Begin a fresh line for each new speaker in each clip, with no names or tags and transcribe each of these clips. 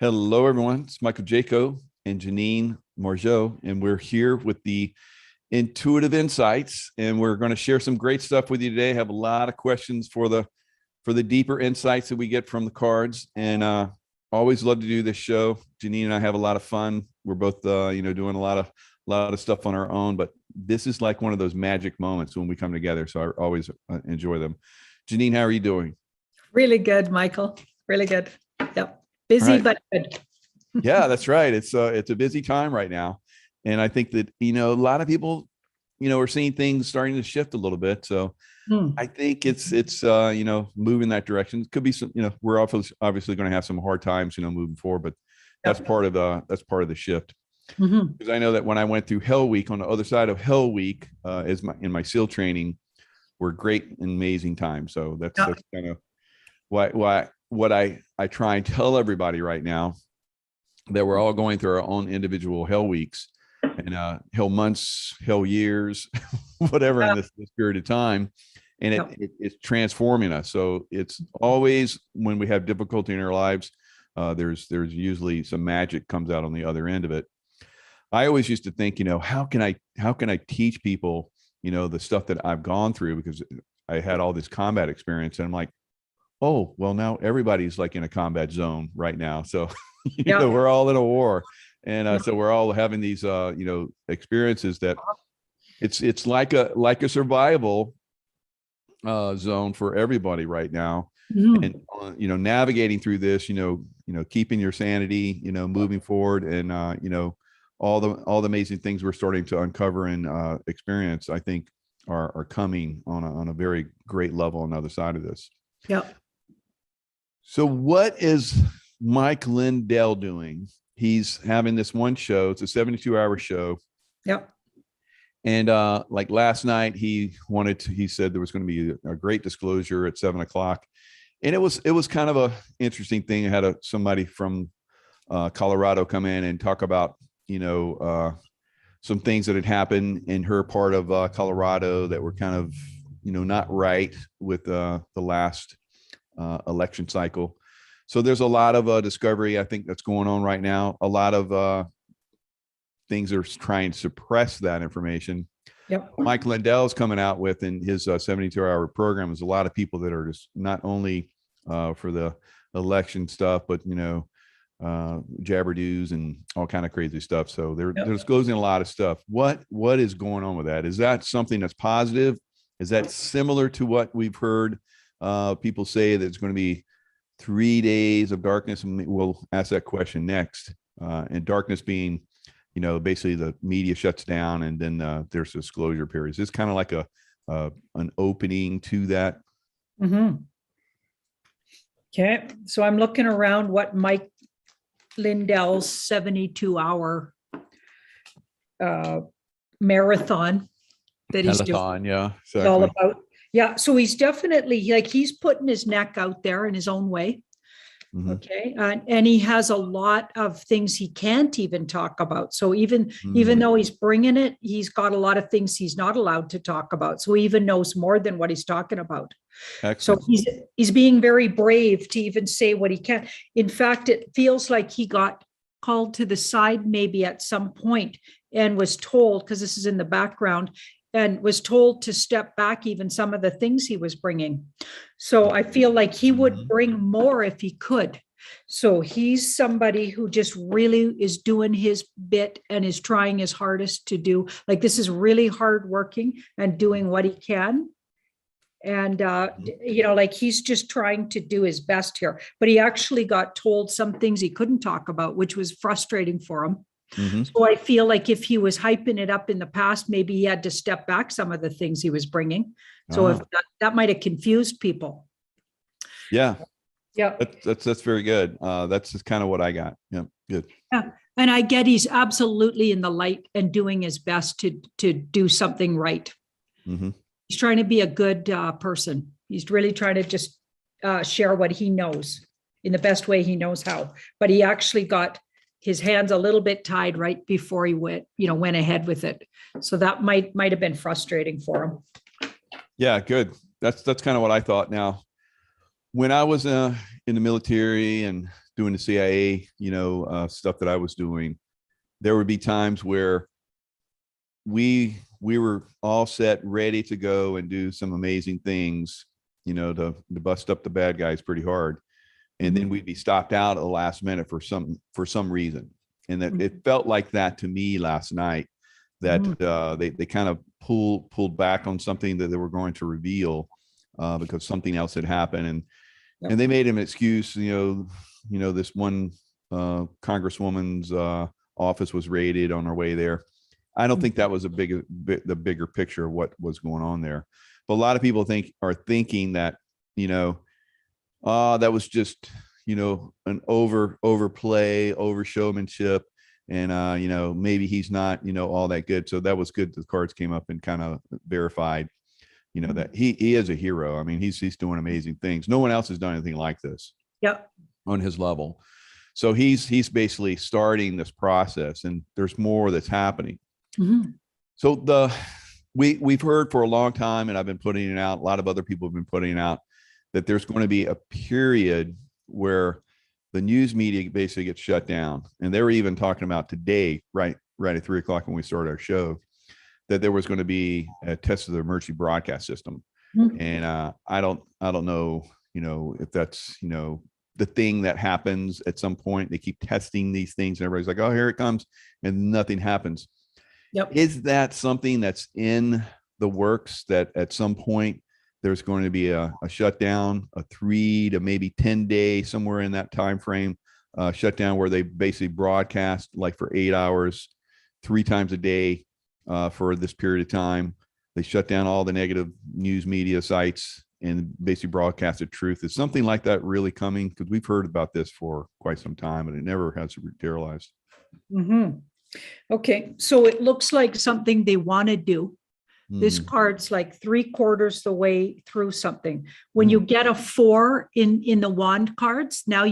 Hello, everyone. It's Michael Jaco and Janine Margeau, and we're here with the Intuitive Insights, and we're going to share some great stuff with you today. Have a lot of questions for the deeper insights that we get from the cards, and always love to do this show. Janine and I have a lot of fun. We're both doing a lot of stuff on our own, but this is like one of those magic moments when we come together. So I always enjoy them. Janine, how are you doing?
Really good, Michael. Really good. Yep. Busy,
Right.
but good.
Yeah, that's right. It's a busy time right now. And I think that, a lot of people, are seeing things starting to shift a little bit. So I think it's moving that direction. It could be some, we're obviously going to have some hard times, moving forward, but that's
Yep.
part of the shift.
Mhm.
Because I know that when I went through Hell Week, on the other side of Hell Week, in my SEAL training, were great and amazing times. So that's
Yeah.
that's kind of what I try and tell everybody right now, that we're all going through our own individual hell weeks and hell months, hell years, whatever, in this period of time. And
Yep.
it's transforming us. So it's always, when we have difficulty in our lives, there's usually some magic comes out on the other end of it. I always used to think, how can I teach people, the stuff that I've gone through, because I had all this combat experience, and I'm like, oh, well, now everybody's like in a combat zone right now. So,
Yeah.
we're all in a war. And
Yeah.
so we're all having these, experiences that it's like a survival zone for everybody right now.
Mhm.
And, navigating through this, keeping your sanity, moving forward, and, all the amazing things we're starting to uncover and experience, I think are coming on a very great level on the other side of this.
Yep.
So what is Mike Lindell doing? He's having this one show. It's a 72-hour show.
Yep.
And like last night, he said there was going to be a great disclosure at 7:00. And it was kind of a interesting thing. I had somebody from Colorado come in and talk about, some things that had happened in her part of Colorado that were kind of, not right with the last election cycle. So there's a lot of discovery, I think, that's going on right now. A lot of things are trying to suppress that information.
Yep.
Mike Lindell's coming out with, in his 72-hour program, is a lot of people that are just not only for the election stuff, but jabberdoos and all kind of crazy stuff. So they're disclosing a lot of stuff. What is going on with that? Is that something that's positive? Is that similar to what we've heard people say, that it's going to be 3 days of darkness? And we'll ask that question next. And darkness being, basically the media shuts down, and then there's disclosure periods. It's kind of like an opening to that.
Mm-hmm. Okay. So I'm looking around what Mike Lindell's 72-hour marathon that he's doing.
Telethon, yeah,
It's all
exactly.
about. Yeah. So he's definitely, he's putting his neck out there in his own way.
Mhm.
Okay. And he has a lot of things he can't even talk about. So even
Mm.
though he's bringing it, he's got a lot of things he's not allowed to talk about. So he even knows more than what he's talking about.
Excellent.
So he's being very brave to even say what he can. In fact, it feels like he got called to the side maybe at some point and was told, because this is in the background, and was told to step back even some of the things he was bringing. So I feel like he would bring more if he could. So he's somebody who just really is doing his bit and is trying his hardest to do. Like, this is really hardworking and doing what he can. And, like, he's just trying to do his best here. But he actually got told some things he couldn't talk about, which was frustrating for him.
Mm-hmm.
So I feel like if he was hyping it up in the past, maybe he had to step back some of the things he was bringing. So if that might have confused people.
Yeah.
Yeah.
That's very good. That's just kind of what I got. Yeah. Good.
Yeah. And I get he's absolutely in the light and doing his best to do something right.
Mm-hmm.
He's trying to be a good person. He's really trying to just share what he knows in the best way he knows how. But he actually got his hands a little bit tied right before he went ahead with it. So that might have been frustrating for him.
Yeah, good. That's kind of what I thought. Now, when I was in the military and doing the CIA, stuff that I was doing, there would be times where we were all set, ready to go and do some amazing things, to bust up the bad guys pretty hard. And then we'd be stopped out at the last minute for some reason. And that it felt like that to me last night, that they kind of pulled back on something that they were going to reveal because something else had happened. And they made an excuse, this one congresswoman's office was raided on our way there. I don't think that was the bigger picture of what was going on there. But a lot of people are thinking that, that was just, an overplay, over showmanship. And, maybe he's not, all that good. So that was good. The cards came up and kind of verified, that he is a hero. I mean, he's doing amazing things. No one else has done anything like this on his level. So he's basically starting this process, and there's more that's happening. So we've heard for a long time, and I've been putting it out, a lot of other people have been putting it out, that there's going to be a period where the news media basically gets shut down. And they were even talking about today, right at 3:00 when we started our show, that there was going to be a test of the emergency broadcast system. And I don't know, if that's, the thing that happens at some point. They keep testing these things and everybody's like, oh, here it comes, and nothing happens. Is that something that's in the works, that at some point there's going to be a shutdown, a 3 to maybe 10-day, somewhere in that time frame, shutdown where they basically broadcast like for 8 hours, 3 times a day for this period of time? They shut down all the negative news media sites and basically broadcast the truth. Is something like that really coming? Because we've heard about this for quite some time, and it never has materialized.
Okay, so it looks like something they want to do. This card's like 3/4 the way through something. When you get a 4 in the wand cards, now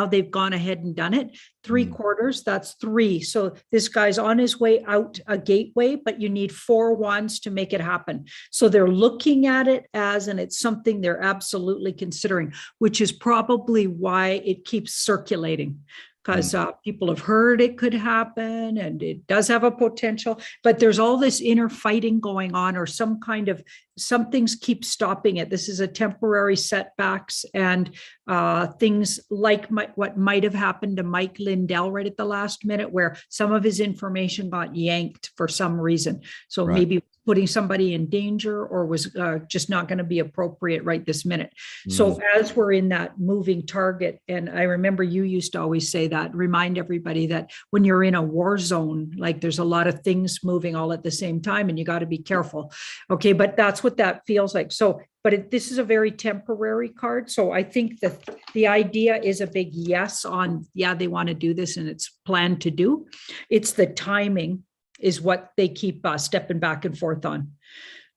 they've gone ahead and done it. 3/4, that's 3. So this guy's on his way out a gateway, but you need 4 wands to make it happen. So they're looking at it and it's something they're absolutely considering, which is probably why it keeps circulating. Because people have heard it could happen, and it does have a potential, but there's all this inner fighting going on, or some things keep stopping it. This is a temporary setbacks, and things like what might have happened to Mike Lindell right at the last minute, where some of his information got yanked for some reason. So maybe putting somebody in danger, or was just not going to be appropriate right this minute. So as we're in that moving target, and I remember you used to always say that, remind everybody that when you're in a war zone, like there's a lot of things moving all at the same time, and you got to be careful. Okay, but that's what that feels like. So, but this is a very temporary card. So I think that the idea is a big yes on, they want to do this and it's planned to do. It's the timing is what they keep stepping back and forth on.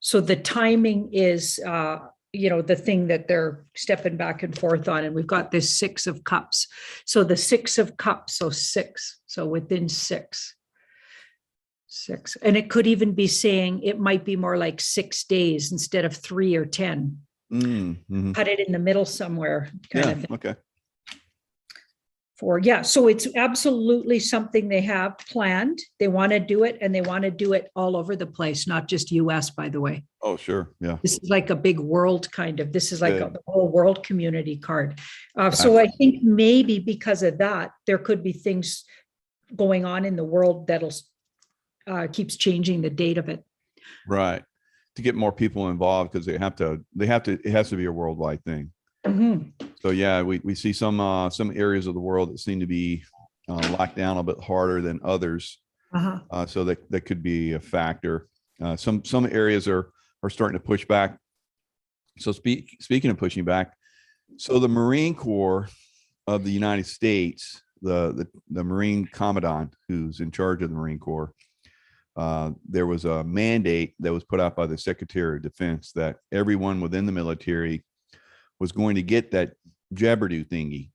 So the timing is, the thing that they're stepping back and forth on. And we've got this 6 of Cups. So the 6 of Cups, so 6. So within 6. And it could even be saying it might be more like 6 days instead of 3 or 10. Cut it in the middle somewhere. Kind of thing.
Okay.
So it's absolutely something they have planned. They want to do it, and they want to do it all over the place, not just US, by the way.
Oh, sure. Yeah.
This is like a big world this is like the whole world community card. So I think maybe because of that, there could be things going on in the world that'll keeps changing the date of it.
Right. To get more people involved, because it has to be a worldwide thing. So we see some areas of the world that seem to be locked down a bit harder than others. So that could be a factor. Some areas are starting to push back. So speaking of pushing back, so the Marine Corps of the United States, the Marine Commandant who's in charge of the Marine Corps, there was a mandate that was put out by the Secretary of Defense that everyone within the military was going to get that Jabberdo thingy.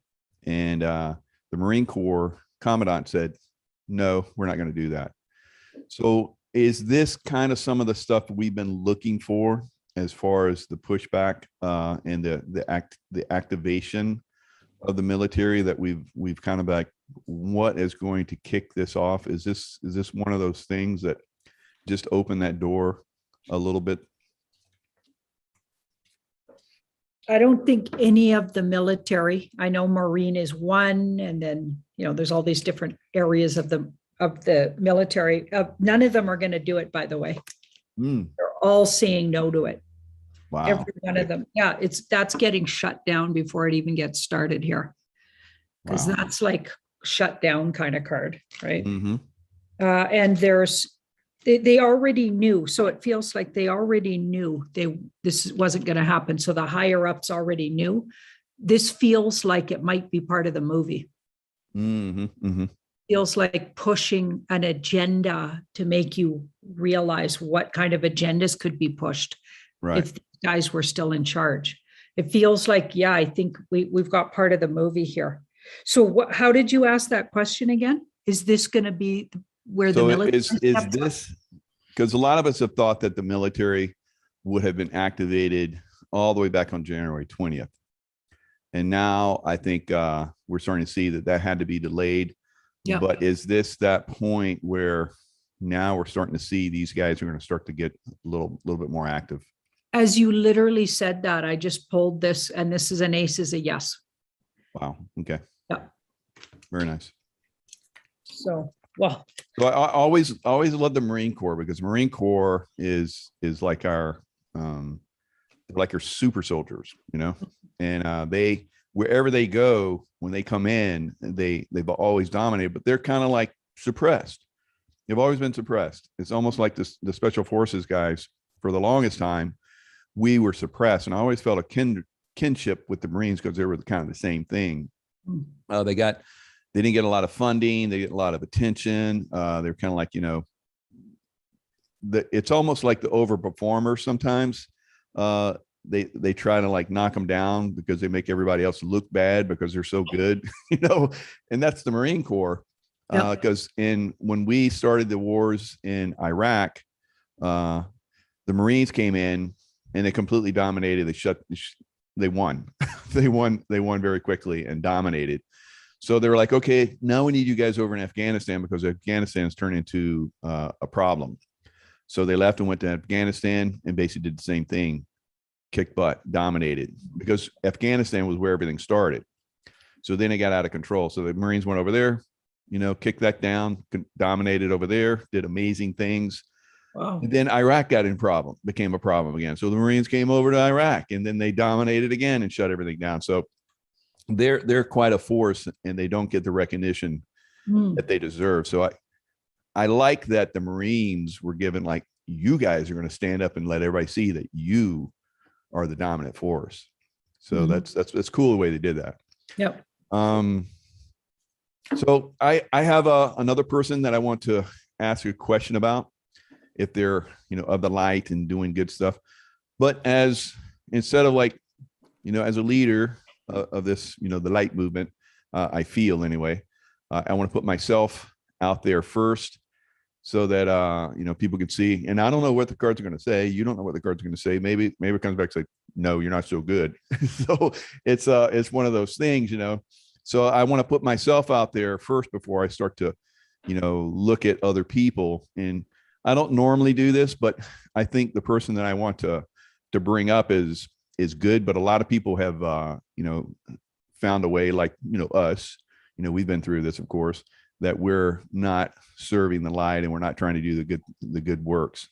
And the Marine Corps Commandant said, no, we're not going to do that. So is this kind of some of the stuff we've been looking for as far as the pushback and the activation of the military that we've kind of like, what is going to kick this off? Is this one of those things that just open that door a little bit?
I don't think any of the military, I know Marine is one, and then, there's all these different areas of the military. None of them are going to do it, by the way.
Mm,
They're all saying no to it.
wow.
Every one of them. Yeah, that's getting shut down before it even gets started here. Because
Wow.
that's like shut down kind of card, right?
Mm-hmm.
And they already knew. So it feels like they already knew this wasn't going to happen. So the higher ups already knew. This feels like it might be part of the movie.
Mm-hmm. Mm-hmm.
Feels like pushing an agenda to make you realize what kind of agendas could be pushed
Right.
if these guys were still in charge. It feels like, yeah, I think we've got part of the movie here. So how did you ask that question again? Is this going to be where the military
is this, because a lot of us have thought that the military would have been activated all the way back on January 20th. And now I think we're starting to see that had to be delayed.
Yep.
But is this that point where now we're starting to see these guys are going to start to get a little bit more active?
As you literally said that, I just pulled this, and this is an ace is a yes.
Wow. Okay.
Yeah.
Very nice.
So, well.
So I always love the Marine Corps, because Marine Corps is like our super soldiers, and they, wherever they go, when they come in, they've always dominated, but they're kind of like suppressed. They've always been suppressed. It's almost like the special forces guys, for the longest time, we were suppressed. And I always felt a kinship with the Marines, because they were kind of the same thing. They didn't get a lot of funding. They get a lot of attention. They're kind of like, it's almost like the overperformer sometimes. They try to like knock them down because they make everybody else look bad because they're so good, and that's the Marine Corps. Because when we started the wars in Iraq, the Marines came in and they completely dominated. They won. they won very quickly and dominated. So they were like, okay, now we need you guys over in Afghanistan, because Afghanistan has turned into a problem. So they left and went to Afghanistan and basically did the same thing, kicked butt, dominated, because Afghanistan was where everything started. So then it got out of control. So the Marines went over there, kicked that down, dominated over there, did amazing things.
Wow.
And then Iraq became a problem again. So the Marines came over to Iraq, and then they dominated again and shut everything down. So they're quite a force, and they don't get the recognition that they deserve. So I like that the Marines were given, like, you guys are going to stand up and let everybody see that you are the dominant force. So that's cool the way they did that.
Yep.
So I have another person that I want to ask a question about, if they're, of the light and doing good stuff. But instead of like, as a leader of this, the light movement, I feel anyway, I want to put myself out there first, so that people can see. And I don't know what the cards are going to say. You don't know what the cards are going to say. Maybe it comes back to say, no, you're not so good. So it's one of those things, So I want to put myself out there first before I start to, look at other people. And I don't normally do this, but I think the person that I want to bring up is good. But a lot of people have, found a way, like, us, we've been through this, of course, that we're not serving the light, and we're not trying to do the good works.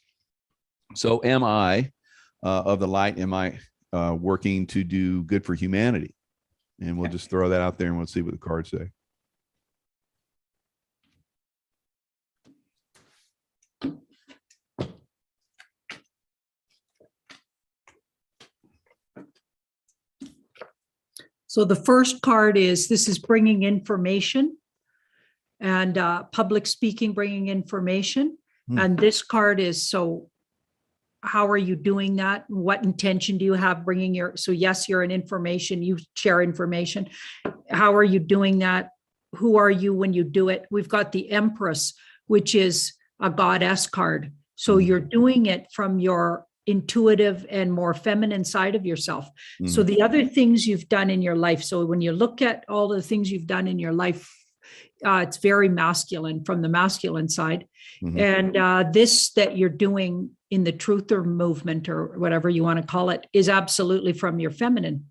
So am I of the light? Am I working to do good for humanity? And we'll just throw that out there, and we'll see what the cards say.
So the first card is, this is bringing information, and public speaking, bringing information. And this card is, so how are you doing that? What intention do you have bringing so yes, you're an information, you share information. How are you doing that? Who are you when you do it? We've got the Empress, which is a goddess card. So you're doing it from your intuitive and more feminine side of yourself. So
Mhm.
the other things you've done in your life. So when you look at all the things you've done in your life, it's very masculine from the masculine side.
Mhm.
And this that you're doing in the truther movement or whatever you want to call it is absolutely from your feminine.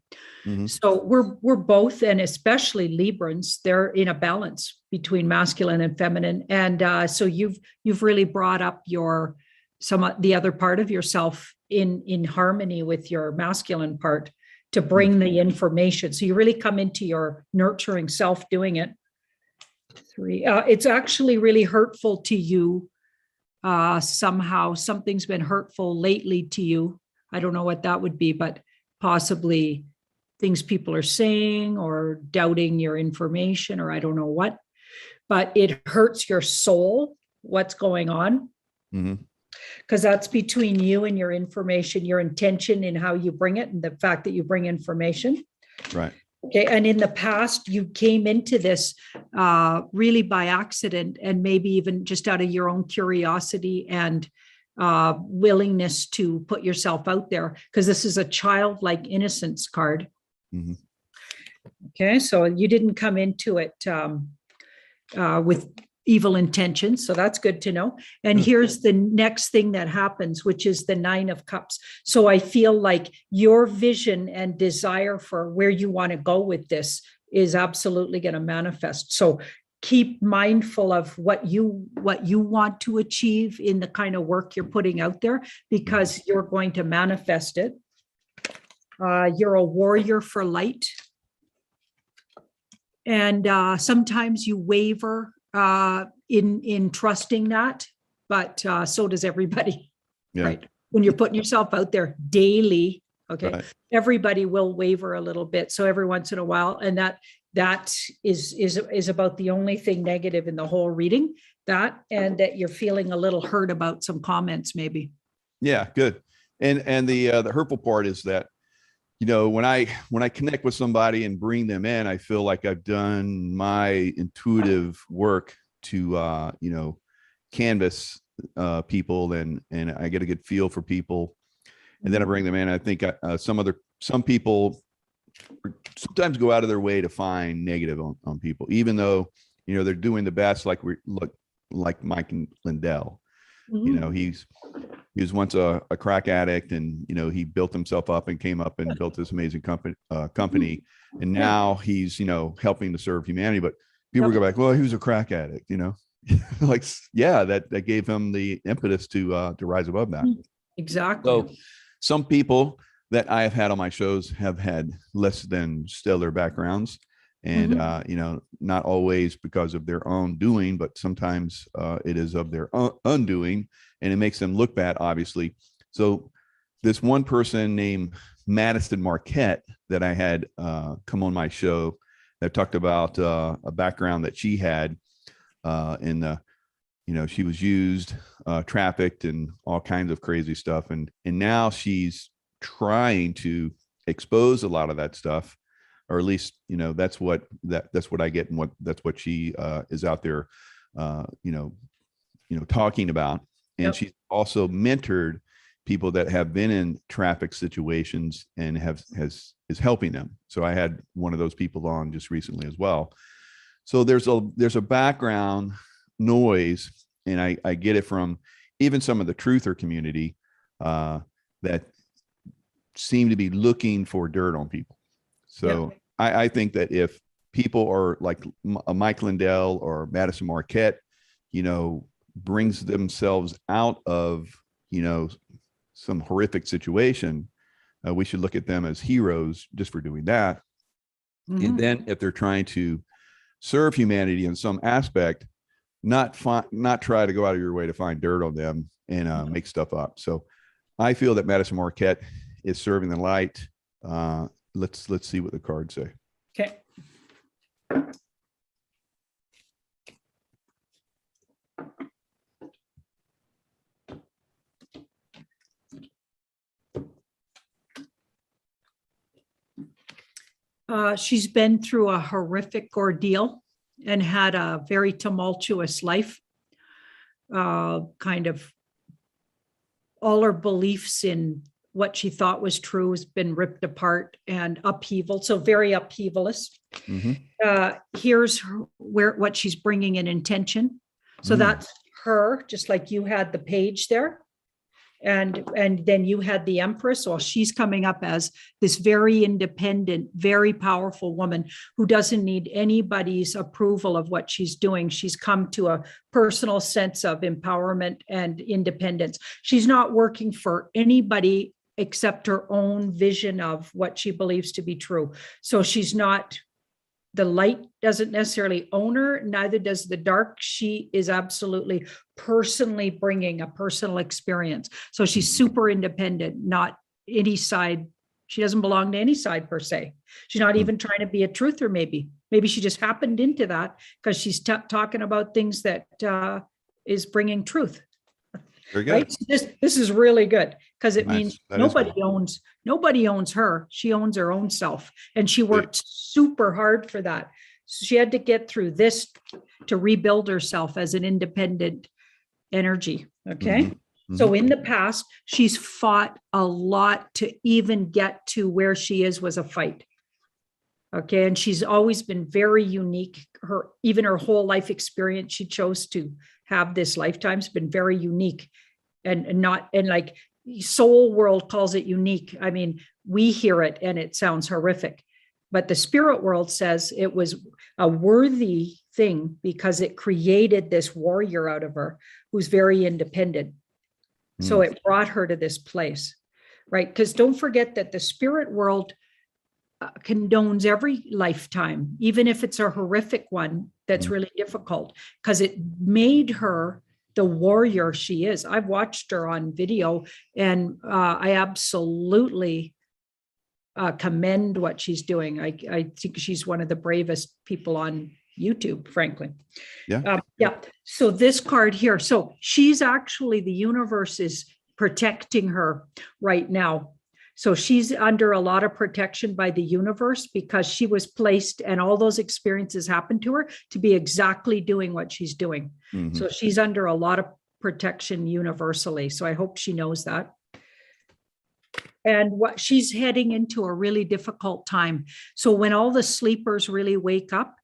Mhm.
So we're both, and especially Librans, they're in a balance between masculine and feminine. And so you've really brought up the other part of yourself in harmony with your masculine part to bring the information. So you really come into your nurturing self doing it. 3, it's actually really hurtful to you. Somehow something's been hurtful lately to you. I don't know what that would be, but possibly things people are saying or doubting your information, or I don't know what, but it hurts your soul, what's going on.
Mhm.
Because that's between you and your information, your intention in how you bring it, and the fact that you bring information.
Right.
Okay. And in the past, you came into this really by accident, and maybe even just out of your own curiosity and willingness to put yourself out there, because this is a childlike innocence card.
Mhm.
Okay. So you didn't come into it with evil intentions. So that's good to know. And
Good.
here's the next thing that happens, which is the 9 of Cups. So I feel like your vision and desire for where you want to go with this is absolutely going to manifest. So keep mindful of what you want to achieve in the kind of work you're putting out there, because you're going to manifest it. You're a warrior for light. And sometimes you waver in trusting that, but so does everybody,
Yeah.
right? When you're putting yourself out there daily, okay,
Right.
everybody will waver a little bit. So every once in a while, and that is about the only thing negative in the whole reading, and that you're feeling a little hurt about some comments, maybe.
Yeah. Good. And the hurtful part is that, when I connect with somebody and bring them in, I feel like I've done my intuitive work to canvas people, and I get a good feel for people, and then I bring them in. I think some people sometimes go out of their way to find negative on people, even though they're doing the best. Like Mike Lindell. He was once a crack addict, and he built himself up and came up and built this amazing company, and now he's helping to serve humanity. But people go back, well, he was a crack addict, like, yeah, that gave him the impetus to rise above that.
Exactly.
So some people that I have had on my shows have had less than stellar backgrounds, and not always because of their own doing, but sometimes it is of their undoing, and it makes them look bad, obviously. So this one person named Madison Marquette that I had come on my show, that talked about a background that she had in the, she was used, trafficked, and all kinds of crazy stuff, and now she's trying to expose a lot of that stuff, or at least that's what I get, and that's what she is out there talking about. And she's also mentored people that have been in traffic situations and is helping them. So I had one of those people on just recently as well. So there's a background noise, and I get it from even some of the truther community that seem to be looking for dirt on people. So I think that if people are like a Mike Lindell or Madison Marquette, brings themselves out of, some horrific situation, we should look at them as heroes just for doing that. And then if they're trying to serve humanity in some aspect, not try to go out of your way to find dirt on them and make stuff up. So I feel that Madison Marquette is serving the light. Let's see what the cards say.
Okay. She's been through a horrific ordeal and had a very tumultuous life, kind of all her beliefs in what she thought was true has been ripped apart and upheaval. So very upheavalist. Here's what she's bringing in intention. So that's her, just like you had the page there. And then you had the Empress. Well, she's coming up as this very independent, very powerful woman who doesn't need anybody's approval of what she's doing. She's come to a personal sense of empowerment and independence. She's not working for anybody except her own vision of what she believes to be true. So she's not, the light doesn't necessarily own her, neither does the dark. She is absolutely personally bringing a personal experience. So she's super independent, not any side. She doesn't belong to any side per se. She's not even trying to be a truther, maybe. Maybe she just happened into that because she's talking about things that is bringing truth.
Very good.
Right? So this is really good because it means
That
nobody owns her. She owns her own self. And she worked super hard for that. So she had to get through this to rebuild herself as an independent energy. Okay. So in the past, she's fought a lot to even get to where she is was a fight. Okay. And she's always been very unique. Even her whole life experience, she chose to have this lifetime's been very unique and like soul world calls it unique. I mean, we hear it and it sounds horrific, but the spirit world says it was a worthy thing because it created this warrior out of her who's very independent. So it brought her to this place, right? Because don't forget that the spirit world condones every lifetime, even if it's a horrific one that's really difficult, because it made her the warrior she is. I've watched her on video and I absolutely commend what she's doing. I think she's one of the bravest people on YouTube, frankly.
Yeah.
So this card here, so she's actually, the universe is protecting her right now. So she's under a lot of protection by the universe because she was placed and all those experiences happened to her to be exactly doing what she's doing. So she's under a lot of protection universally. So I hope she knows that. And what she's heading into a really difficult time. So when all the sleepers really wake up,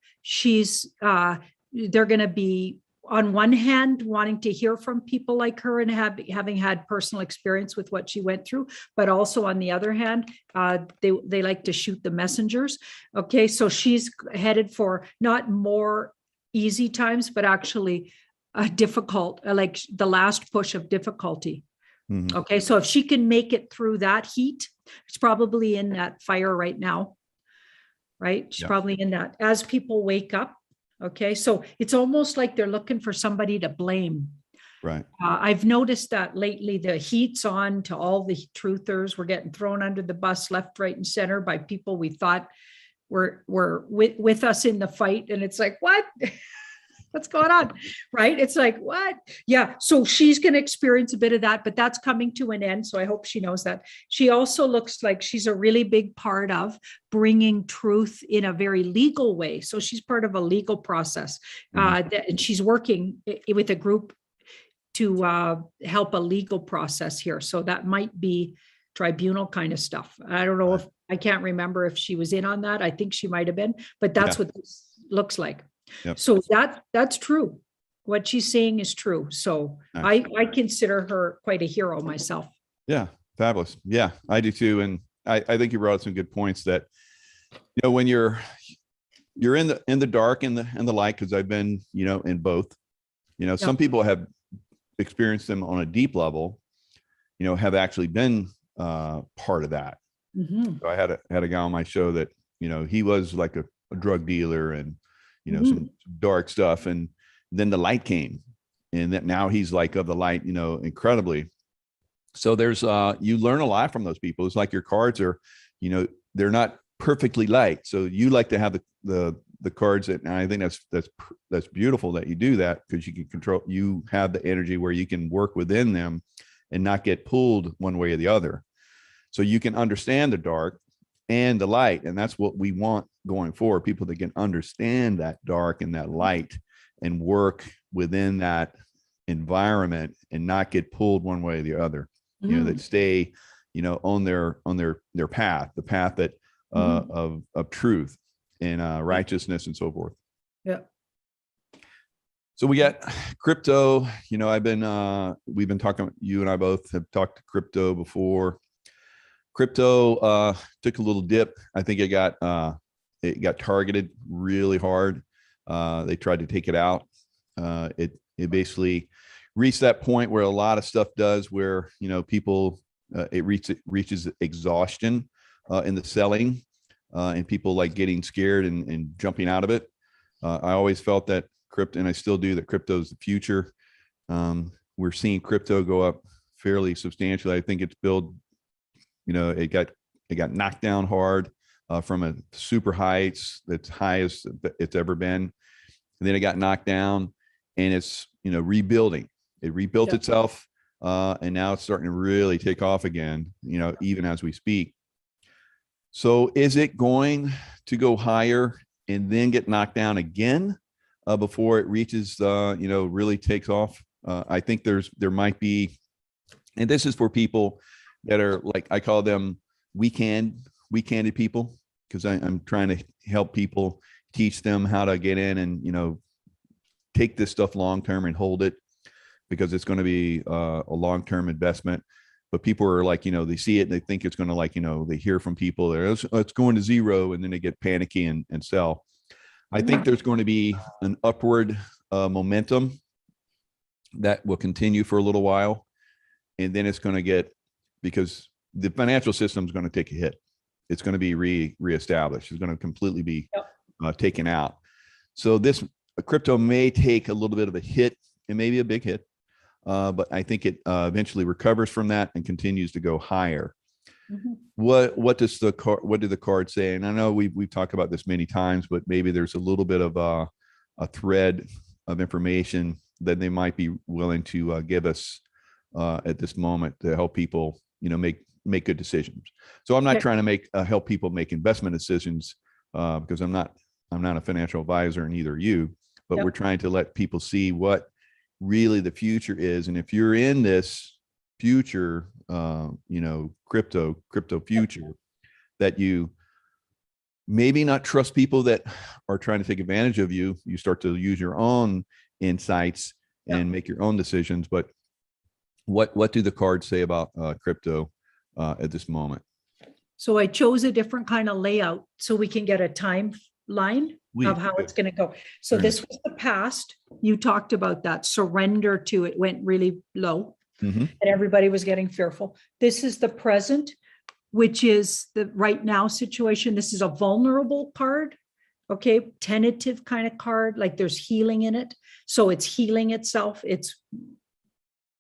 they're going to be, on one hand, wanting to hear from people like her and having had personal experience with what she went through, but also on the other hand, they like to shoot the messengers. Okay, so she's headed for not more easy times, but actually difficult, like the last push of difficulty. Okay, so if she can make it through that heat, it's probably in that fire right now, right? She's probably in that as people wake up. Okay, so it's almost like they're looking for somebody to blame.
Right.
I've noticed that lately the heat's on to all the truthers. We're getting thrown under the bus left, right, and center by people we thought were with us in the fight. And it's like, what? What's going on? Right? It's like, what? Yeah. So she's going to experience a bit of that, but that's coming to an end. So I hope she knows that. She also looks like she's a really big part of bringing truth in a very legal way. So she's part of a legal process. And she's working with a group to help a legal process here. So that might be tribunal kind of stuff. I don't know if, I can't remember if she was in on that. I think she might have been, but that's what this looks like.
Yep.
So that's true. What she's saying is true. So nice. I consider her quite a hero myself.
Yeah. Fabulous. Yeah, I do too. And I think you brought up some good points that, when you're in the dark and the light, because I've been, in both, some people have experienced them on a deep level, have actually been part of that. So I had a guy on my show that, he was like a drug dealer and, some dark stuff. And then the light came and that now he's like of the light, incredibly. So there's, you learn a lot from those people. It's like your cards are, they're not perfectly light. So you like to have the cards that, and I think that's beautiful that you do that because you can control, you have the energy where you can work within them and not get pulled one way or the other. So you can understand the dark and the light. And that's what we want going forward. People that can understand that dark and that light and work within that environment and not get pulled one way or the other. that stay, on their path, the path that of truth and righteousness and so forth.
Yeah.
So we got crypto. We've been talking, you and I both have talked to crypto before. Crypto took a little dip. I think it got targeted really hard. They tried to take it out. It basically reached that point where a lot of stuff does, where people it reaches exhaustion in the selling, and people like getting scared and jumping out of it. I always felt that crypto, and I still do, that crypto is the future. We're seeing crypto go up fairly substantially. I think it's built, it got knocked down hard from a super heights, that's highest it's ever been. And then it got knocked down, and it's, rebuilding. It rebuilt itself, and now it's starting to really take off again, even as we speak. So is it going to go higher and then get knocked down again before it reaches, really takes off? I think there might be, and this is for people that are like, I call them weak-handed people, because I'm trying to help people, teach them how to get in and, take this stuff long-term and hold it, because it's going to be a long-term investment. But people are like, they see it and they think it's going to, like, they hear from people there, it's going to zero, and then they get panicky and sell. I think there's going to be an upward momentum that will continue for a little while. And then it's going to get, because the financial system is going to take a hit. It's going to be reestablished. It's going to completely be taken out. So this crypto may take a little bit of a hit, and maybe a big hit, but I think it eventually recovers from that and continues to go higher. What do the cards say? And I know we've talked about this many times, but maybe there's a little bit of a thread of information that they might be willing to give us at this moment to help people, make good decisions. So I'm not trying to help people make investment decisions, because I'm not a financial advisor, and neither are you, but we're trying to let people see what really the future is. And if you're in this future, crypto future, that you maybe not trust people that are trying to take advantage of you. You start to use your own insights and make your own decisions. But what do the cards say about crypto at this moment?
So I chose a different kind of layout so we can get a timeline of how it's going to go. So this was the past. You talked about that surrender to it went really low, and everybody was getting fearful. This is the present, which is the right now situation. This is a vulnerable card. Okay. Tentative kind of card, like there's healing in it. So it's healing itself. It's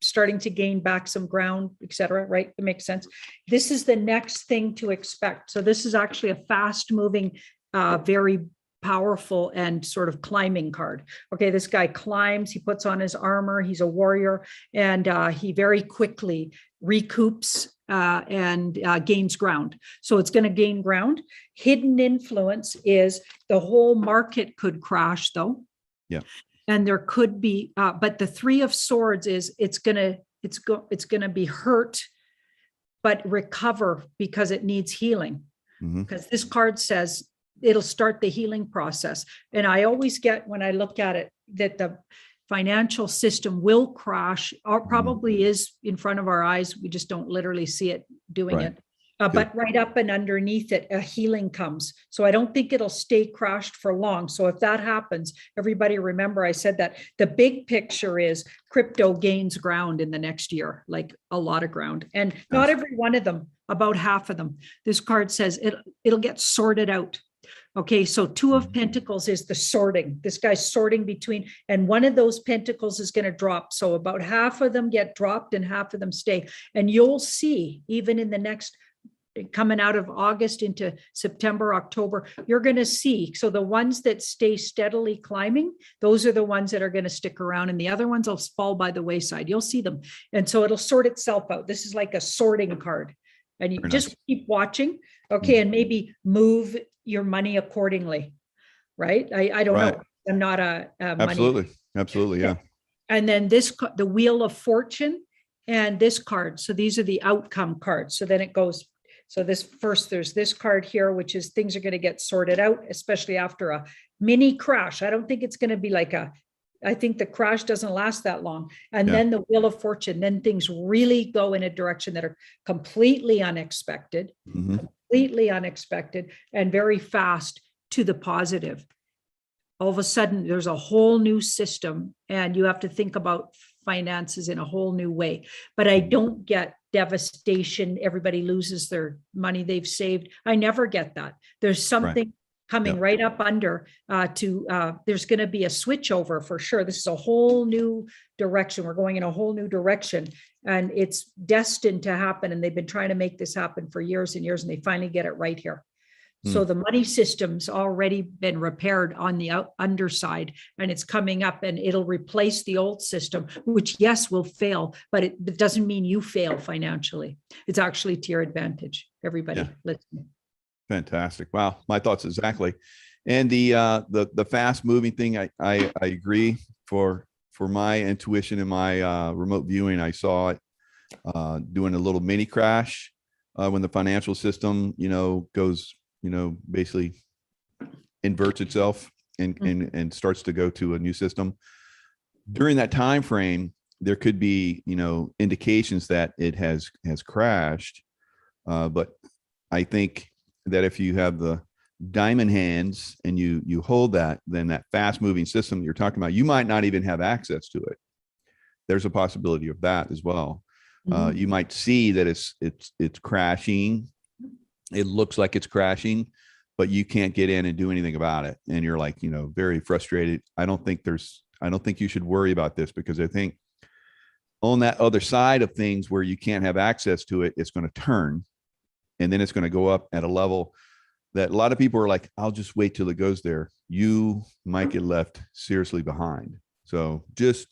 starting to gain back some ground, etc. Right? That makes sense. This is the next thing to expect. So this is actually a fast moving, very powerful and sort of climbing card. Okay, this guy climbs, he puts on his armor, he's a warrior, and he very quickly recoups and gains ground. So it's going to gain ground. Hidden influence is the whole market could crash though.
Yeah. And
there could be, but the Three of Swords is it's gonna be hurt, but recover because it needs healing. Because this card says it'll start the healing process. And I always get, when I look at it, that the financial system will crash, or probably is in front of our eyes. We just don't literally see it doing it. But right up and underneath it, a healing comes. So I don't think it'll stay crashed for long. So if that happens, everybody remember I said that the big picture is crypto gains ground in the next year, like a lot of ground. And not every one of them, about half of them. This card says it'll get sorted out. Okay, so Two of Pentacles is the sorting. This guy's sorting between, and one of those pentacles is going to drop. So about half of them get dropped and half of them stay. And you'll see, even in the next, coming out of August into September, October, you're going to see. So the ones that stay steadily climbing, those are the ones that are going to stick around, and the other ones will fall by the wayside. You'll see them. And so it'll sort itself out. This is like a sorting card. And you just keep watching. Okay. And maybe move your money accordingly. Right. I don't know. I'm not a
absolutely. Yeah.
And then the Wheel of Fortune and this card. So these are the outcome cards. So then it goes, so this first, there's this card here, which is things are going to get sorted out, especially after a mini crash. I don't think it's going to be like I think the crash doesn't last that long. And
Yeah.
then the wheel of fortune, then things really go in a direction that are completely unexpected, completely unexpected, and very fast to the positive. All of a sudden, there's a whole new system, and you have to think about finances in a whole new way. But I don't get devastation. Everybody loses their money they've saved. I never get that. There's something coming right up under there's going to be a switch over for sure. This is a whole new direction. We're going in a whole new direction, and it's destined to happen. And they've been trying to make this happen for years and years, and they finally get it right here. So the money system's already been repaired on the underside, and it's coming up, and it'll replace the old system, which yes, will fail, but it doesn't mean you fail financially. It's actually to your advantage. Everybody listening.
Fantastic. Wow. My thoughts exactly. And the fast moving thing, I agree. For my intuition and my remote viewing, I saw it doing a little mini crash when the financial system, goes, basically inverts itself and starts to go to a new system. During that time frame, there could be, indications that it has crashed. But I think that if you have the diamond hands and you hold that, then that fast moving system that you're talking about, you might not even have access to it. There's a possibility of that as well. You might see that it's crashing. It looks like it's crashing, but you can't get in and do anything about it. And you're like, very frustrated. I don't think you should worry about this, because I think on that other side of things where you can't have access to it, it's going to turn, and then it's going to go up at a level that a lot of people are like, I'll just wait till it goes there. You might get left seriously behind. So just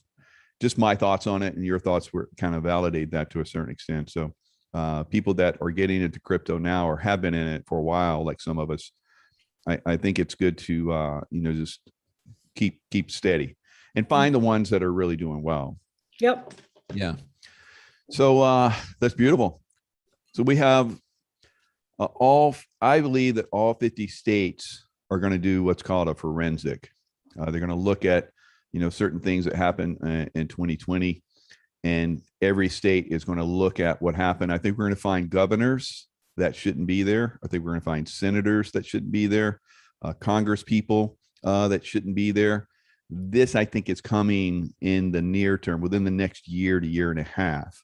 my thoughts on it, and your thoughts were kind of validate that to a certain extent. So people that are getting into crypto now or have been in it for a while, like some of us, I think it's good to just keep steady and find the ones that are really doing well.
Yep.
Yeah. So that's beautiful. So we have I believe that all 50 states are going to do what's called a forensic. They're going to look at certain things that happened in 2020. And every state is going to look at what happened. I think we're going to find governors that shouldn't be there. I think we're going to find senators that shouldn't be there, Congress people that shouldn't be there. This, I think, is coming in the near term, within the next year to year and a half.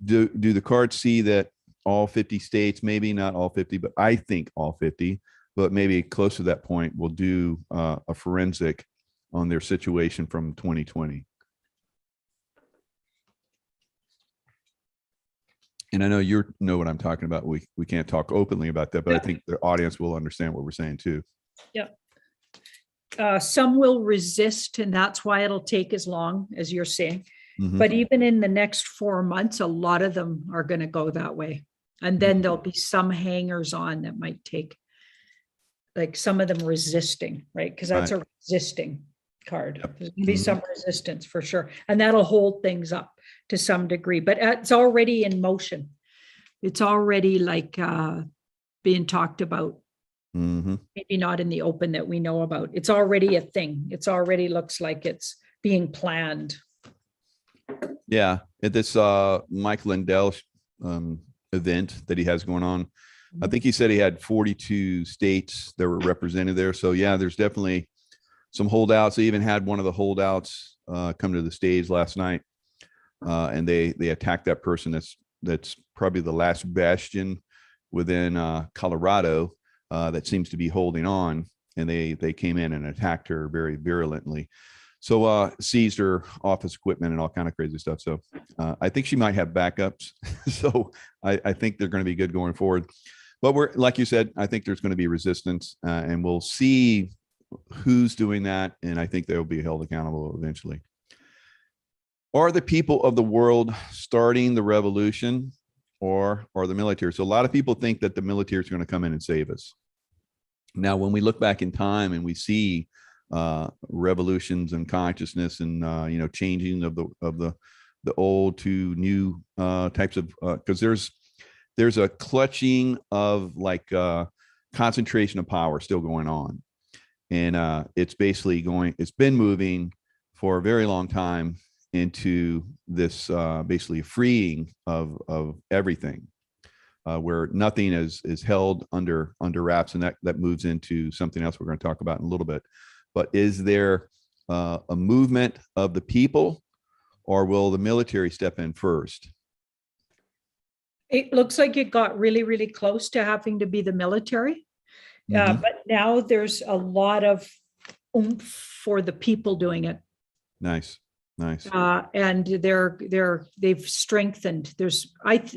Do the cards see that all 50 states, maybe not all 50, but I think all 50, but maybe close to that point, will do a forensic on their situation from 2020? And I know you know what I'm talking about. We can't talk openly about that, but I think the audience will understand what we're saying too.
Yeah. Some will resist, and that's why it'll take as long as you're saying. But even in the next 4 months, a lot of them are going to go that way. And then there'll be some hangers on that might take, like some of them resisting, right? Because that's a resisting card. There's going to be some resistance for sure. And that'll hold things up to some degree, but it's already in motion. It's already like being talked about. Maybe not in the open that we know about. It's already a thing. It's already looks like it's being planned.
Yeah. At this Mike Lindell event that he has going on, I think he said he had 42 states that were represented there. So yeah, there's definitely some holdouts. They even had one of the holdouts come to the stage last night, and they attacked that person that's probably the last bastion within Colorado that seems to be holding on, and they came in and attacked her very virulently. So seized her office equipment and all kind of crazy stuff. So I think she might have backups. So I think they're going to be good going forward. But we're, like you said, I think there's going to be resistance, and we'll see who's doing that. And I think they'll be held accountable eventually. Are the people of the world starting the revolution, or the military? So a lot of people think that the military is going to come in and save us. Now, when we look back in time and we see revolutions and consciousness and changing of the the old to new types of, because there's a clutching of like concentration of power still going on. And it's basically it's been moving for a very long time into this basically freeing of everything, where nothing is held under wraps, and that moves into something else we're going to talk about in a little bit. But is there a movement of the people, or will the military step in first?
It looks like it got really, really close to having to be the military.
Mhm.
But now there's a lot of oomph for the people doing it.
Nice.
And they've strengthened.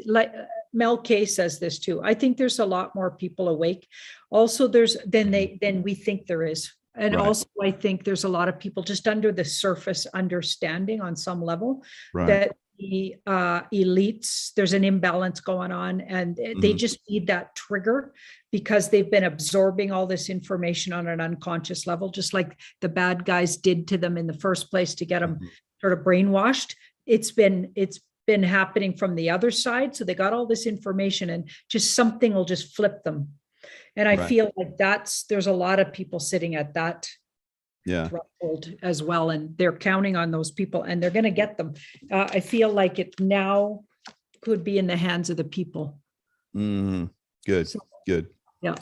Like Mel K says this too. I think there's a lot more people awake. Also, than we think there is. And
Right.
also, I think there's a lot of people just under the surface understanding on some level
Right.
that the elites, there's an imbalance going on, and they just need that trigger because they've been absorbing all this information on an unconscious level, just like the bad guys did to them in the first place to get them sort of brainwashed. It's been happening from the other side. So they got all this information, and just something will just flip them. And I
Right.
feel like there's a lot of people sitting at that
Yeah.
threshold as well, and they're counting on those people, and they're going to get them. I feel like it now could be in the hands of the people.
Good.
So,
Good.
yeah.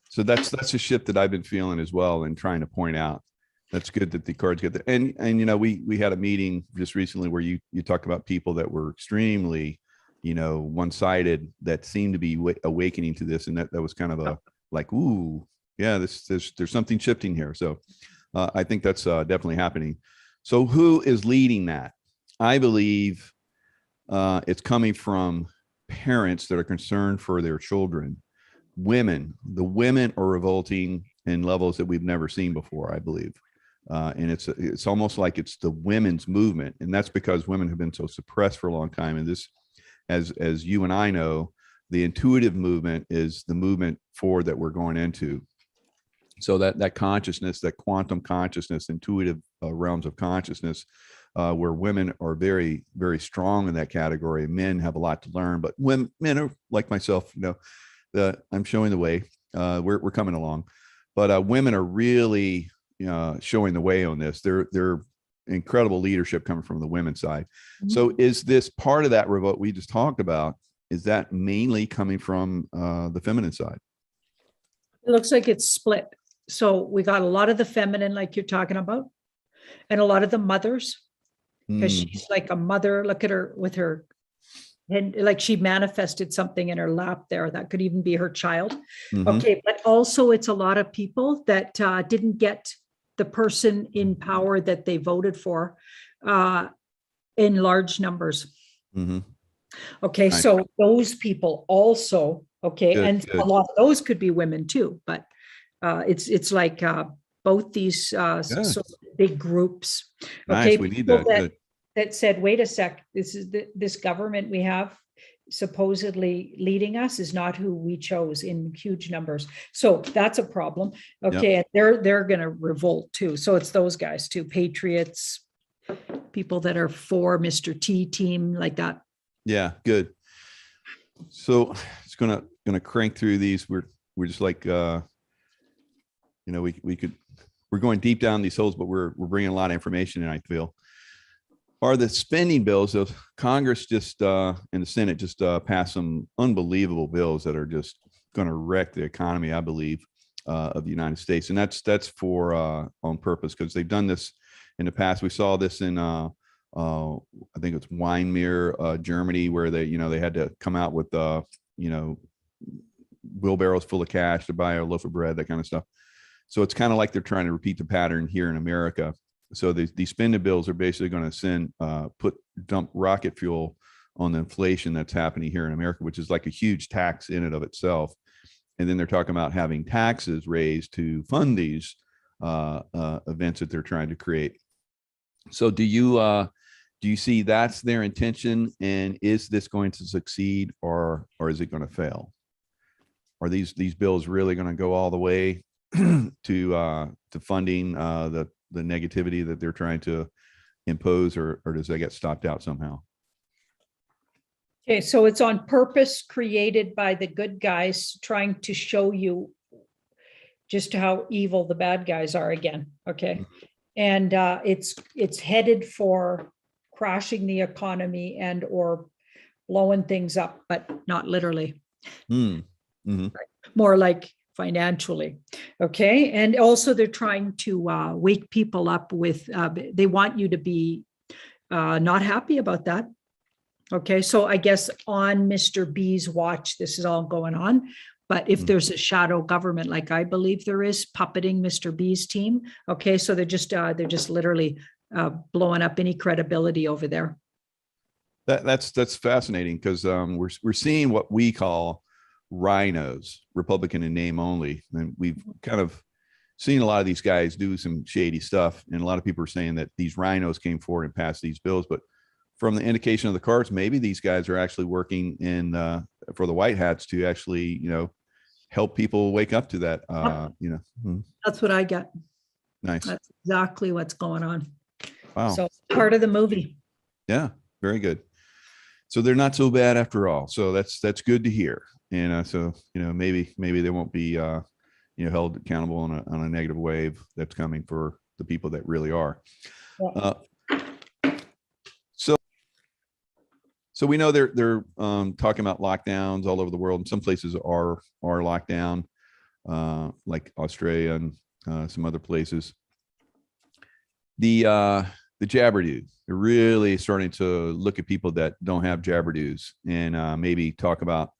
So that's a shift that I've been feeling as well, and trying to point out. That's good that the cards get there. And you know, we had a meeting just recently where you talked about people that were extremely, you know, one-sided, that seemed to be awakening to this, and that was kind of a like, ooh, yeah, there's something shifting here. So I think that's definitely happening. So who is leading that? I believe it's coming from parents that are concerned for their children. The women are revolting in levels that we've never seen before, I believe. And it's almost like it's the women's movement. And that's because women have been so suppressed for a long time. And this, as you and I know, the intuitive movement is the movement forward that we're going into. So that consciousness, that quantum consciousness, intuitive realms of consciousness, where women are very, very strong in that category. Men have a lot to learn, but when men are like myself, you know, I'm showing the way. We're coming along, but women are really showing the way on this. They're incredible leadership coming from the women's side. So is this part of that revolt we just talked about? Is that mainly coming from the feminine side?
It looks like it's split. So we got a lot of the feminine, like you're talking about, and a lot of the mothers, because she's like a mother. Look at her with her, and like she manifested something in her lap there. That could even be her child. Okay, but also it's a lot of people that didn't get the person in power that they voted for in large numbers. Okay,
Nice.
so those people also, okay,
Good,
and
good.
a lot of those could be women too, but it's like both these sort of big groups. Okay,
Nice, we need
people
that.
that said, wait a sec, this government we have supposedly leading us is not who we chose in huge numbers. So that's a problem. Okay, and they're going to revolt too. So it's those guys too, patriots, people that are for Mr. T team, like that.
Yeah, good. So it's gonna crank through these. We're just like you know, we're going deep down these holes, but we're bringing a lot of information in, I feel. Are the spending bills of Congress just and the Senate just passed some unbelievable bills that are just going to wreck the economy, I believe, of the United States, and that's for on purpose, because they've done this in the past. We saw this in I think it's Weimar, Germany, where they had to come out with wheelbarrows full of cash to buy a loaf of bread, that kind of stuff. So it's kind of like they're trying to repeat the pattern here in America. So these spending bills are basically going to dump rocket fuel on the inflation that's happening here in America, which is like a huge tax in and of itself. And then they're talking about having taxes raised to fund these events that they're trying to create. So do you see that's their intention, and is this going to succeed, or is it going to fail? Are these bills really going to go all the way to funding the negativity that they're trying to impose, or does that get stopped out somehow?
Okay, so it's on purpose created by the good guys trying to show you just how evil the bad guys are again. Okay. And it's headed for crashing the economy and or blowing things up, but not literally.
Mm-hmm.
More like financially. Okay. And also they're trying to wake people up with, they want you to be not happy about that. Okay. So I guess on Mr. B's watch, this is all going on. But if there's a shadow government, like I believe there is, puppeting Mr. B's team, okay, so they're just literally blowing up any credibility over there.
That's fascinating because we're seeing what we call rhinos, Republican in name only, and we've kind of seen a lot of these guys do some shady stuff, and a lot of people are saying that these rhinos came forward and passed these bills, but from the indication of the cards, maybe these guys are actually working in for the white hats to actually, help people wake up to that.
That's what I get.
Nice.
That's exactly what's going on.
Wow.
So part of the movie.
Yeah, very good. So they're not so bad after all. So that's good to hear. And so maybe they won't be held accountable on a negative wave that's coming for the people that really are. Yeah. So we know they're talking about lockdowns all over the world, and some places are locked down, like Australia and some other places. The jabberdew, they're really starting to look at people that don't have jabberdews and maybe talk about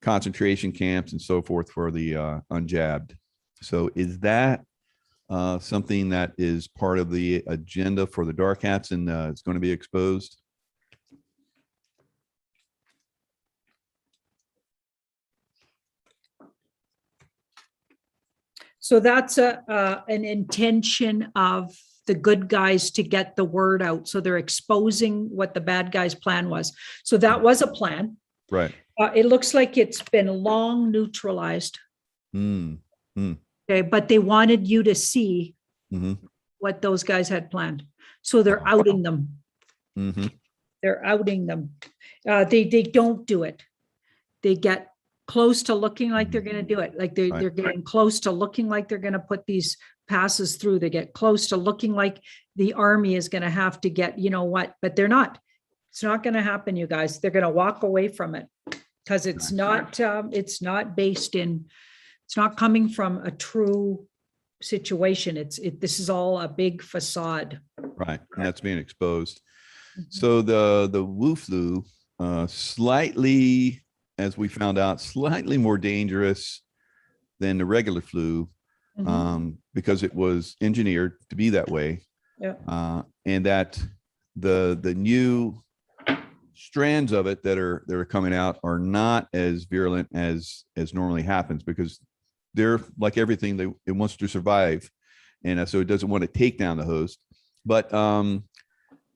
concentration camps and so forth for the unjabbed. So is that something that is part of the agenda for the dark hats and it's going to be exposed?
So that's an intention of the good guys to get the word out. So they're exposing what the bad guys' plan was. So that was a plan.
Right.
It looks like it's been long neutralized. Okay, but they wanted you to see what those guys had planned. So they're outing them. They're outing them. They don't do it. They get close to looking like they're going to do it. Like they're getting close to looking like they're going to put these passes through. They get close to looking like the army is going to have to get, what, but they're not. It's not going to happen, you guys. They're going to walk away from it because it's not based in, it's not coming from a true situation. This is all a big facade.
Right. And that's being exposed. So the Wu flu, slightly, as we found out, slightly more dangerous than the regular flu because it was engineered to be that way. Yeah. And that the new strands of it that are coming out are not as virulent as normally happens because they're like everything, it wants to survive. And so it doesn't want to take down the host. But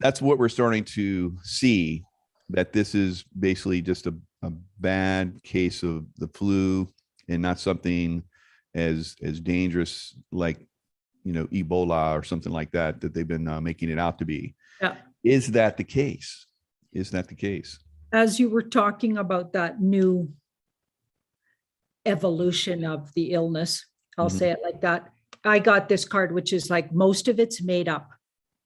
that's what we're starting to see, that this is basically just a bad case of the flu and not something as dangerous like Ebola or something like that they've been making it out to be. Yeah. Is that the case? As
you were talking about that new evolution of the illness, I'll say it like that, I got this card which is like most of it's made up.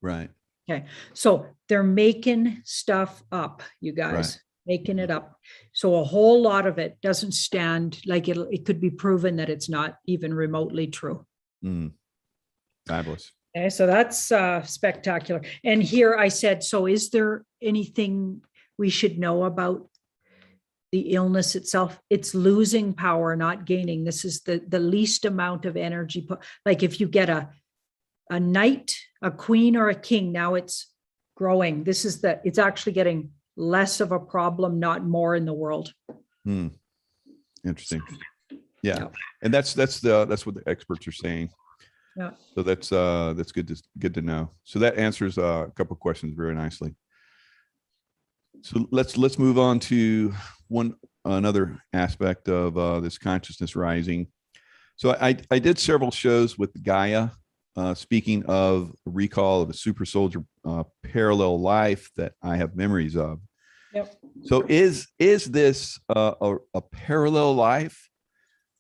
Right.
Okay, so they're making stuff up, you guys. Right. Making it up. So a whole lot of it doesn't stand, like it could be proven that it's not even remotely true.
Fabulous.
Okay, so that's spectacular. And here I said, so is there anything we should know about the illness itself? It's losing power, not gaining. This is the least amount of energy. Like if you get a knight, a queen, or a king, now it's growing. It's actually getting less of a problem, not more in the world.
Interesting. Yeah. And that's what the experts are saying. Yeah. So that's good to know. So that answers a couple of questions very nicely. So let's move on to another aspect of this consciousness rising. So I did several shows with Gaia, speaking of recall of a super soldier parallel life that I have memories of. Yep. So is this a parallel life,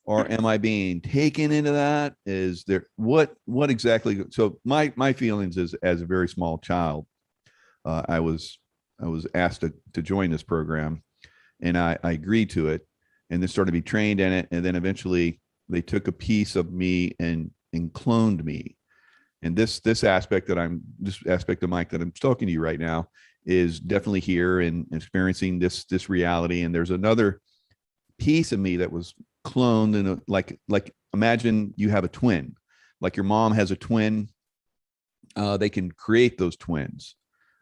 or am I being taken into that? Is there what exactly? So my feelings is, as a very small child, I was asked to join this program, and I agreed to it, and then started to be trained in it, and then eventually they took a piece of me and cloned me. And this aspect of Mike that I'm talking to you right now is definitely here and experiencing this reality. And there's another piece of me that was cloned, and like imagine you have a twin, like your mom has a twin. They can create those twins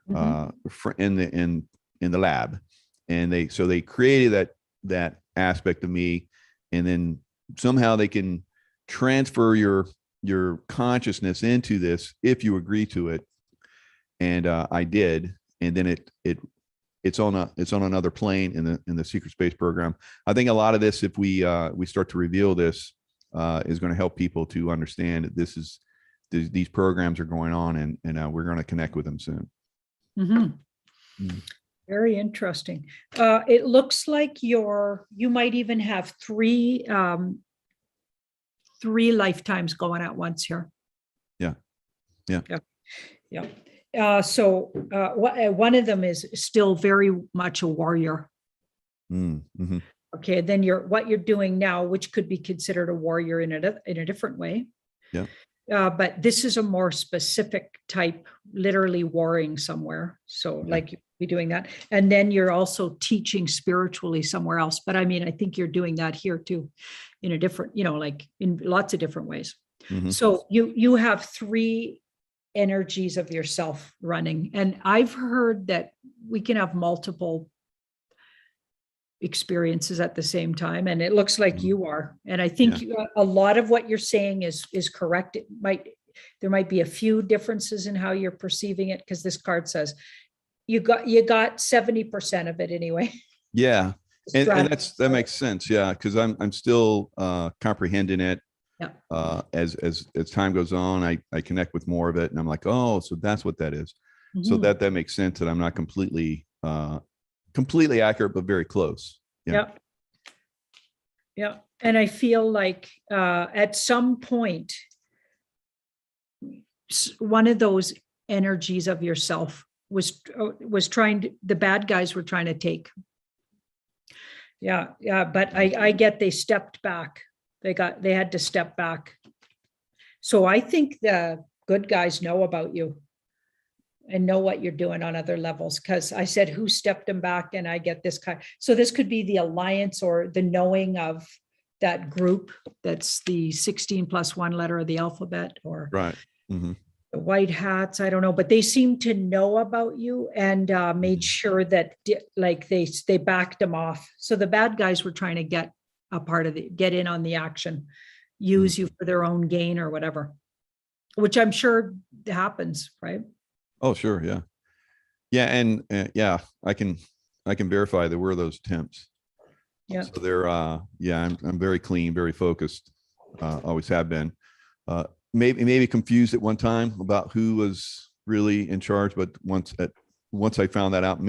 in the lab, and they created that aspect of me, and then somehow they can transfer your consciousness into this if you agree to it. And I did, and then it's on another plane in the secret space program. I think a lot of this, if we start to reveal this, is going to help people to understand that these programs are going on, and we're going to connect with them soon.
Very interesting. It looks like you might even have three lifetimes going at once here. Yeah. So one of them is still very much a warrior. Okay, then what you're doing now, which could be considered a warrior in a different way.
Yeah.
But this is a more specific type, literally warring somewhere. So like you'd be doing that. And then you're also teaching spiritually somewhere else. But I mean, I think you're doing that here too, in a different, like in lots of different ways. So you have three energies of yourself running. And I've heard that we can have multiple experiences at the same time, and it looks like you are. And I think a lot of what you're saying is correct. There might be a few differences in how you're perceiving it, because this card says you got 70% of it anyway.
Yeah. And that makes sense. Yeah, because I'm still comprehending it. Yeah. As time goes on, I connect with more of it, and I'm like, oh, so that's what that is. So that makes sense, that I'm not completely accurate, but very close.
Yeah. And I feel like at some point, one of those energies of yourself was the bad guys were trying to take. Yeah. But I get they stepped back. They had to step back. So I think the good guys know about you and know what you're doing on other levels. Because I said, who stepped them back? And I get this kind. So this could be the alliance or the knowing of that group. That's the 16+1 letter of the alphabet, or
right.
The white hats. I don't know, but they seem to know about you and made sure that they backed them off. So the bad guys were trying to get a part of get in on the action, use you for their own gain or whatever, which I'm sure happens, right?
Oh, sure. Yeah. Yeah. And I can verify there were those attempts.
Yeah.
So they're, I'm very clean, very focused. Always have been, maybe confused at one time about who was really in charge. But once I found that out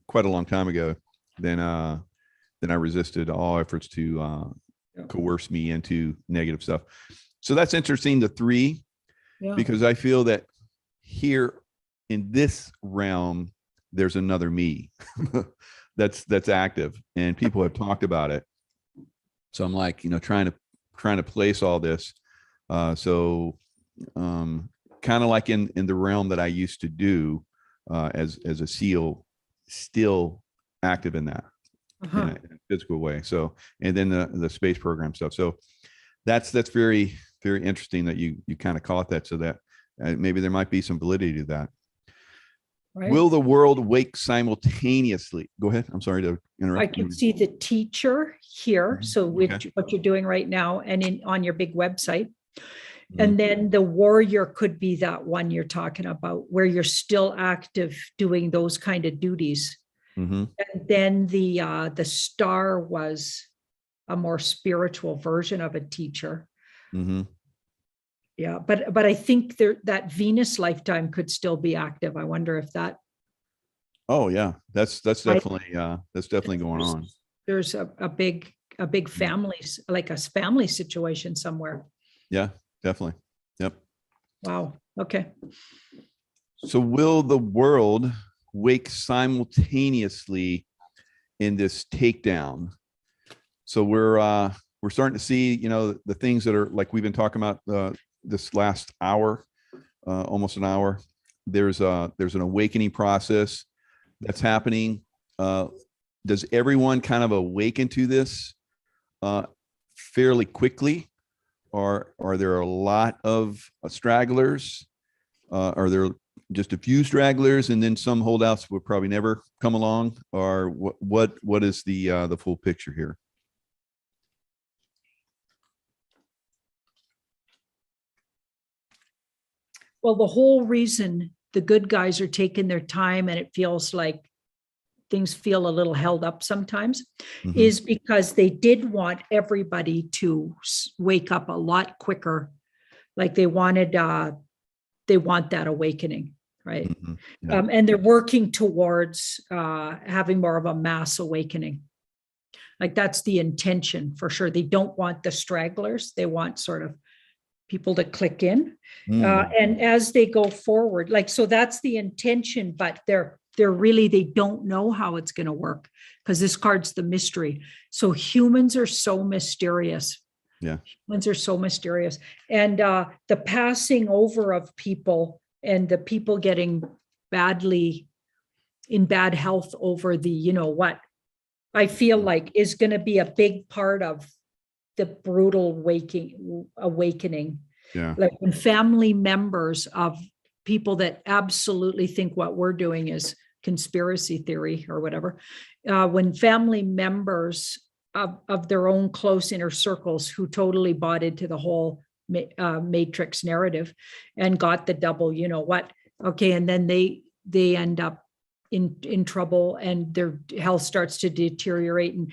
quite a long time ago, then I resisted all efforts to coerce me into negative stuff. So that's interesting, the three, because I feel that here in this realm, there's another me that's active, and people have talked about it. So I'm like, trying to place all this. So kind of like in the realm that I used to do as a SEAL, still active in that. In a physical way. So, and then the space program stuff. So that's very, very interesting that you kind of caught that, so that maybe there might be some validity to that. Right. Will the world wake simultaneously? Go ahead. I'm sorry to interrupt.
I can see the teacher here. So what you're doing right now, and on your big website. And then the warrior could be that one you're talking about, where you're still active doing those kind of duties. And then the star was a more spiritual version of a teacher. Yeah, but I think that Venus lifetime could still be active. I wonder if that
Oh yeah, that's
I,
definitely going
there's,
on.
there's a big family, like a family situation somewhere.
Yeah, definitely. Yep.
Wow. Okay.
So will the world wake simultaneously in this takedown? So we're starting to see, the things that are like we've been talking about this last hour, almost an hour. There's an awakening process that's happening. Does everyone kind of awaken to this uh, fairly quickly, or are there a lot of stragglers? Are there just a few stragglers, and then some holdouts will probably never come along? Or what is the full picture here?
Well, the whole reason the good guys are taking their time and it feels like things feel a little held up sometimes
Mm-hmm.
is because they did want everybody to wake up a lot quicker. Like they want that awakening, right?
Mm-hmm. Yeah.
And they're working towards having more of a mass awakening. Like that's the intention for sure. They don't want the stragglers. They want sort of people to click in.
Mm.
And as they go forward, like, so that's the intention, but they're really, they don't know how it's going to work because this card's the mystery. So humans are so mysterious.
Yeah.
Humans are so mysterious. And the passing over of people and the people getting badly in bad health over the, what I feel like is going to be a big part of the brutal awakening.
Yeah.
Like when family members of people that absolutely think what we're doing is conspiracy theory or whatever, when family members of their own close inner circles who totally bought into the whole matrix narrative and got the double, okay, and then they end up in trouble and their health starts to deteriorate and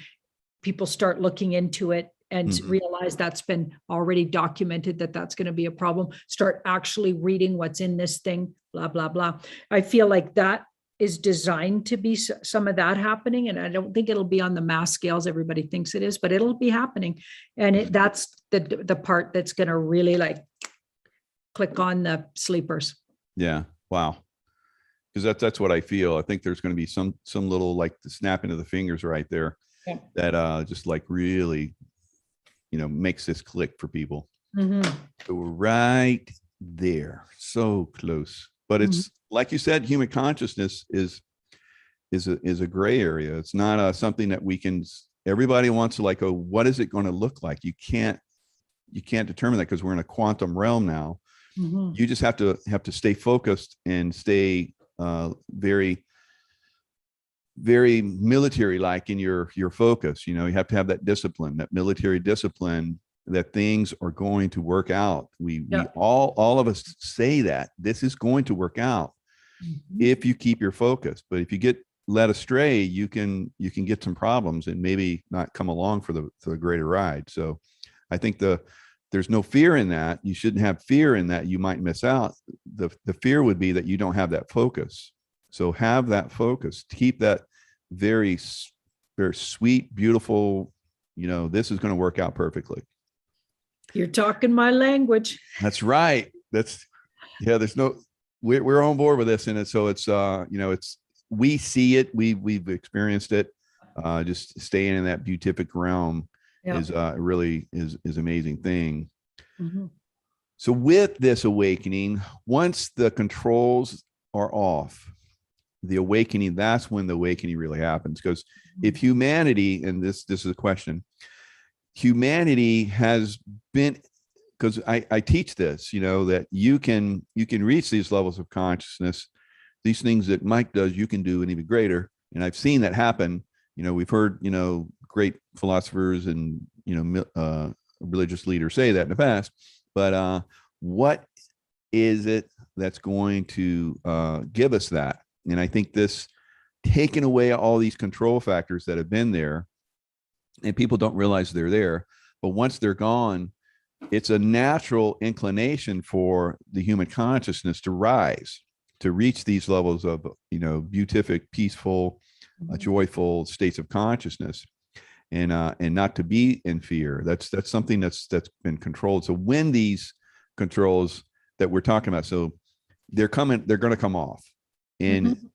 people start looking into it and
Mm-hmm.
realize that's been already documented that that's going to be a problem, start actually reading what's in this thing, blah, blah, blah. I feel like that is designed to be some of that happening. And I don't think it'll be on the mass scales everybody thinks it is, but it'll be happening. And that's the part that's going to really like click on the sleepers.
Yeah. Wow. Because that's what I feel. I think there's going to be some little like the snapping of the fingers right there
Yeah.
that just like really, makes this click for people.
Mm-hmm.
So we're right there, so close. But it's like you said, human consciousness is a gray area. It's not something that we can. Everybody wants to like, oh, what is it going to look like? You can't determine that because we're in a quantum realm now.
Mm-hmm.
You just have to stay focused and stay very very military like in your focus. You have to have that discipline, that military discipline, that things are going to work out. We all of us say that this is going to work out if you keep your focus. But if you get led astray, you can get some problems and maybe not come along for the greater ride. So I think there's no fear in that. You shouldn't have fear in that you might miss out. The fear would be that you don't have that focus. So have that focus, keep that very, very sweet, beautiful, this is going to work out perfectly.
You're talking my language.
That's right. There's no, we're on board with this. And so it's, we see it, we've experienced it. Just staying in that beatific realm is really is amazing thing. Mm-hmm. So with this awakening, once the controls are off, the awakening, that's when the awakening really happens. Because if humanity, and this is a question, humanity has been, because I teach this, that you can reach these levels of consciousness, these things that Mike does, you can do an even greater. And I've seen that happen. We've heard, great philosophers and, religious leaders say that in the past. But what is it that's going to give us that? And I think this taking away all these control factors that have been there, and people don't realize they're there, but once they're gone, it's a natural inclination for the human consciousness to rise. to reach these levels of, beatific, peaceful, joyful states of consciousness, and not to be in fear. That's something that's been controlled. So when these controls that we're talking about, so they're going to come off. And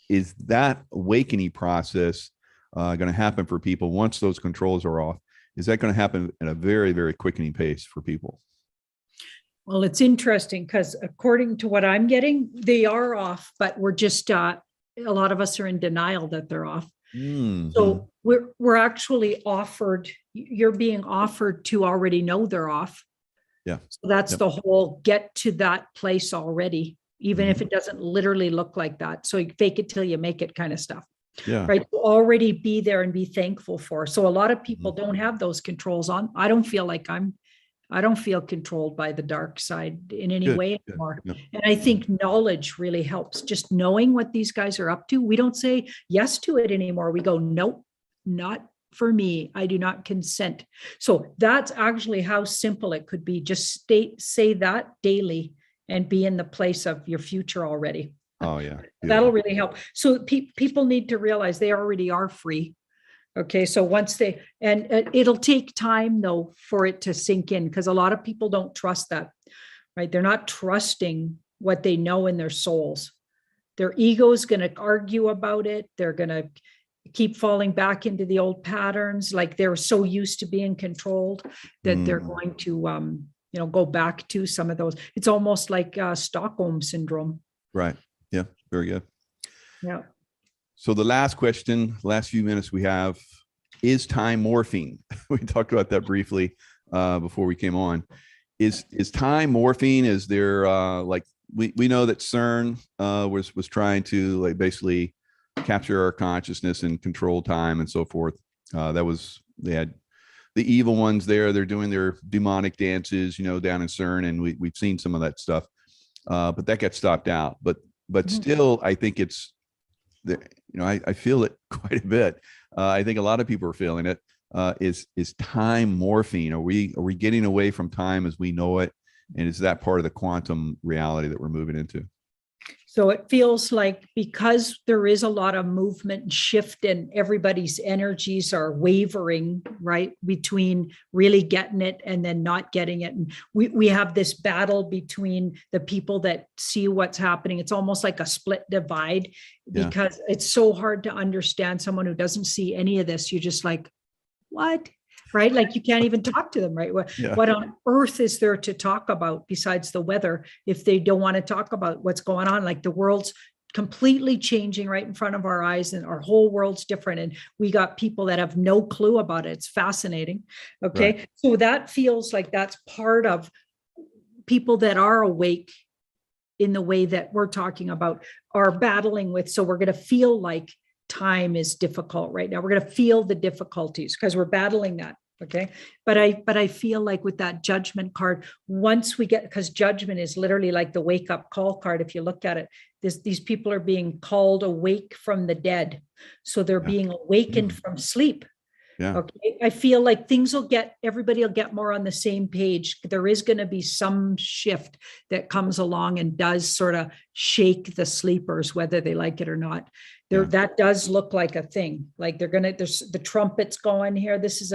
is that awakening process going to happen for people once those controls are off? Is that going to happen at a very, very quickening pace for people?
Well, it's interesting because according to what I'm getting, they are off, but we're just, a lot of us are in denial that they're off. So we're actually offered, you're being offered to already know they're off.
Yeah.
So that's the whole get to that place already, even if it doesn't literally look like that. So you fake it till you make it kind of stuff.
Yeah.
Right. To already be there and be thankful for. So a lot of people don't have those controls on. I don't feel like I don't feel controlled by the dark side in any way anymore. And I think knowledge really helps. Just knowing what these guys are up to. We don't say yes to it anymore. We go, nope, not for me. I do not consent. So that's actually how simple it could be. Just say that daily and be in the place of your future already.
Oh, yeah.
That'll really help. So people need to realize they already are free. Okay. So once and it'll take time though, for it to sink in, because a lot of people don't trust that, right? They're not trusting what they know in their souls. Their ego is going to argue about it. They're going to keep falling back into the old patterns. Like they're so used to being controlled that they're going to, go back to some of those. It's almost like Stockholm syndrome.
Right. Yeah. Very good.
Yeah.
So the last question, last few minutes we have, is time morphine? We talked about that briefly before we came on. Is time morphine? Is there we know that CERN was trying to basically capture our consciousness and control time and so forth. They had the evil ones there. They're doing their demonic dances, down in CERN, and we've seen some of that stuff. But that got stopped out. But still, I think it's I feel it quite a bit. I think a lot of people are feeling it. Is time morphine? Are we getting away from time as we know it? And is that part of the quantum reality that we're moving into?
So it feels like because there is a lot of movement and shift and everybody's energies are wavering, right, between really getting it and then not getting it. And we have this battle between the people that see what's happening. It's almost like a split divide because it's so hard to understand someone who doesn't see any of this. You're just like, what? Right? Like you can't even talk to them, right? What on earth is there to talk about besides the weather if they don't want to talk about what's going on? Like the world's completely changing right in front of our eyes and our whole world's different. And we got people that have no clue about it. It's fascinating. Okay. Right. So that feels like that's part of people that are awake in the way that we're talking about are battling with. So we're going to feel like time is difficult right now. We're going to feel the difficulties because we're battling that. Okay. But I feel like with that judgment card, once we get, because judgment is literally like the wake up call card. If you look at it, these people are being called awake from the dead. So they're being awakened from sleep. Yeah. Okay. I feel like everybody will get more on the same page. There is going to be some shift that comes along and does sort of shake the sleepers, whether they like it or not. That does look like a thing. Like there's the trumpets going here. This is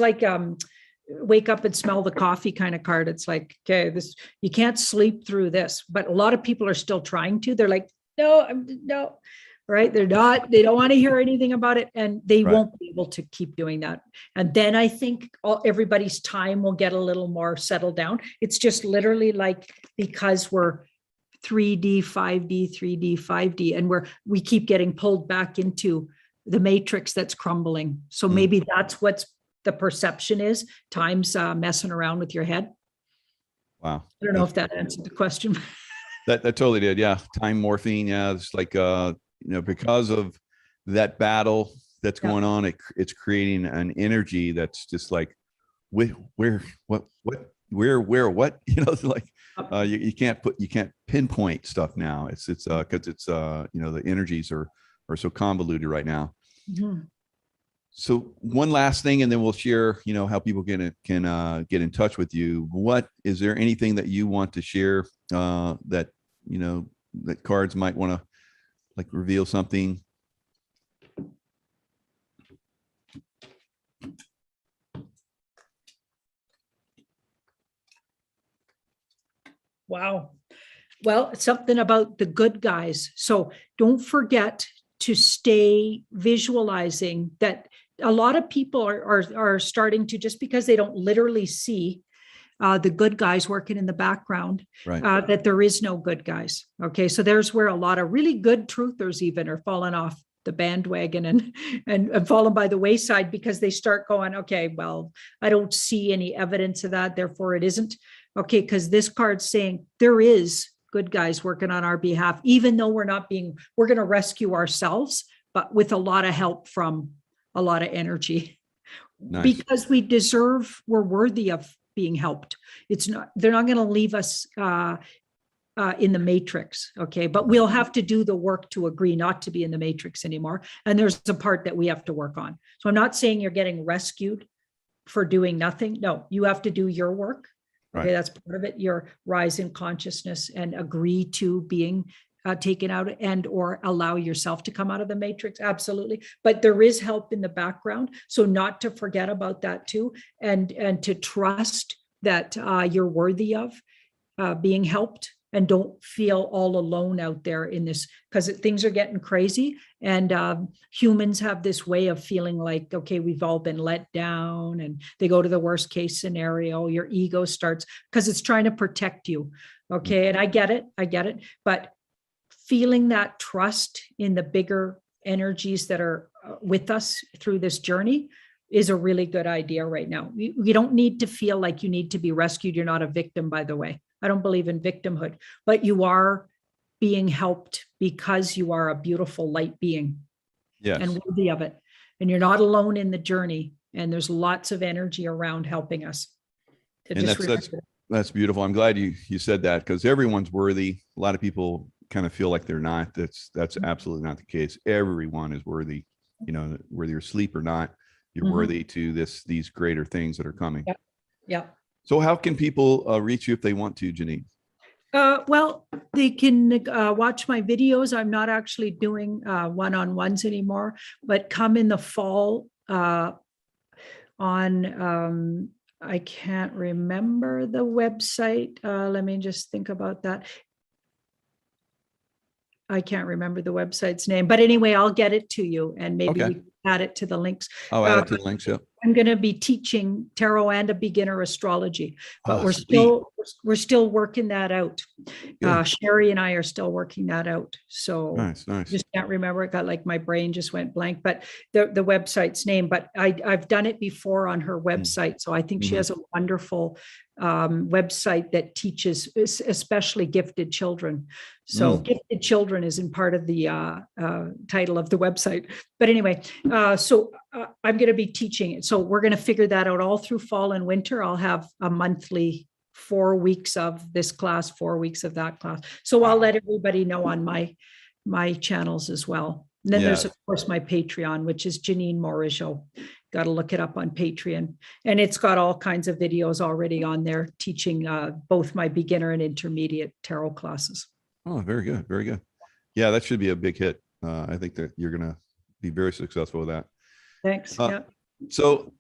like wake up and smell the coffee kind of card. It's like, okay, you can't sleep through this, but a lot of people are still trying to. They're like, no. Right. They don't want to hear anything about it. And they won't be able to keep doing that. And then I think everybody's time will get a little more settled down. It's just literally like, because we're 3D, 5D, 3D, 5D, and we keep getting pulled back into the matrix that's crumbling. So maybe that's what's the perception is. Time's messing around with your head.
Wow.
I don't know if that answered the question.
That totally did. Yeah. Time morphine. Yeah. It's like, because of that battle that's going on, it's creating an energy that's just like, what, it's like, you can't pinpoint stuff now. It's because it's the energies are so convoluted right now. Mm-hmm. So one last thing, and then we'll share, how people can get in touch with you. What is there anything that you want to share that that cards might want to like reveal something.
Wow. Well, it's something about the good guys. So don't forget to stay visualizing that. A lot of people are starting to, just because they don't literally see the good guys working in the background,
Right.
that there is no good guys. Okay. So there's where a lot of really good truthers even are falling off the bandwagon and fallen by the wayside, because they start going, okay, well, I don't see any evidence of that, therefore it isn't. Okay, because this card's saying there is good guys working on our behalf, even though we're going to rescue ourselves, but with a lot of help from a lot of energy.
Nice.
Because we're worthy of being helped. They're not going to leave us in the matrix. Okay. But we'll have to do the work to agree not to be in the matrix anymore. And there's a part that we have to work on. So I'm not saying you're getting rescued for doing nothing. No, you have to do your work. Okay. Right. That's part of it. Your rise in consciousness and agree to being taken out and or allow yourself to come out of the matrix. Absolutely. But there is help in the background. So not to forget about that too, and to trust that you're worthy of being helped, and don't feel all alone out there in this, because things are getting crazy. And humans have this way of feeling like, okay, we've all been let down, and they go to the worst case scenario. Your ego starts, because it's trying to protect you. Okay. And I get it. But feeling that trust in the bigger energies that are with us through this journey is a really good idea right now. You don't need to feel like you need to be rescued. You're not a victim, by the way. I don't believe in victimhood, but you are being helped because you are a beautiful light being. Yes. And worthy of it. And you're not alone in the journey. And there's lots of energy around helping us.
And that's beautiful. I'm glad you said that, because everyone's worthy. A lot of people kind of feel like they're not. That's absolutely not the case. Everyone is worthy, whether you're asleep or not, you're worthy to these greater things that are coming.
Yeah.
So how can people reach you if they want to, Janine?
Well, they can watch my videos. I'm not actually doing one-on-ones anymore, but come in the fall on, I can't remember the website. Let me just think about that. I can't remember the website's name, but anyway, I'll get it to you, and maybe we can add it to the links.
I'll add it to the links. Yeah.
I'm going to be teaching tarot and a beginner astrology, but we're still working that out. Sherry and I are still working that out. So nice. Just can't remember. It got like my brain just went blank, but the website's name, but I've done it before on her website. So I think she has a wonderful website that teaches especially gifted children. So gifted children is in part of the title of the website. But anyway, so I'm going to be teaching it. So we're going to figure that out all through fall and winter. I'll have a monthly 4 weeks of this class, 4 weeks of that class. So I'll let everybody know on my channels as well. And then there's, of course, my Patreon, which is Janine Morisot. Got to look it up on Patreon. And it's got all kinds of videos already on there teaching both my beginner and intermediate tarot classes.
Oh, very good. Very good. Yeah, that should be a big hit. I think that you're going to be very successful with that.
Thanks.
So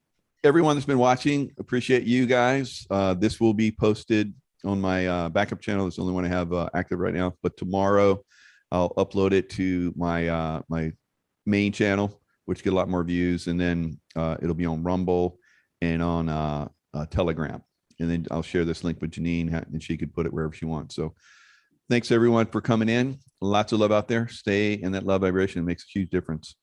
everyone that's been watching, appreciate you guys. This will be posted on my backup channel. It's the only one I have active right now. But tomorrow I'll upload it to my my main channel, which get a lot more views. And then it'll be on Rumble and on Telegram. And then I'll share this link with Janine, and she could put it wherever she wants. So thanks everyone for coming in. Lots of love out there. Stay in that love vibration. It makes a huge difference.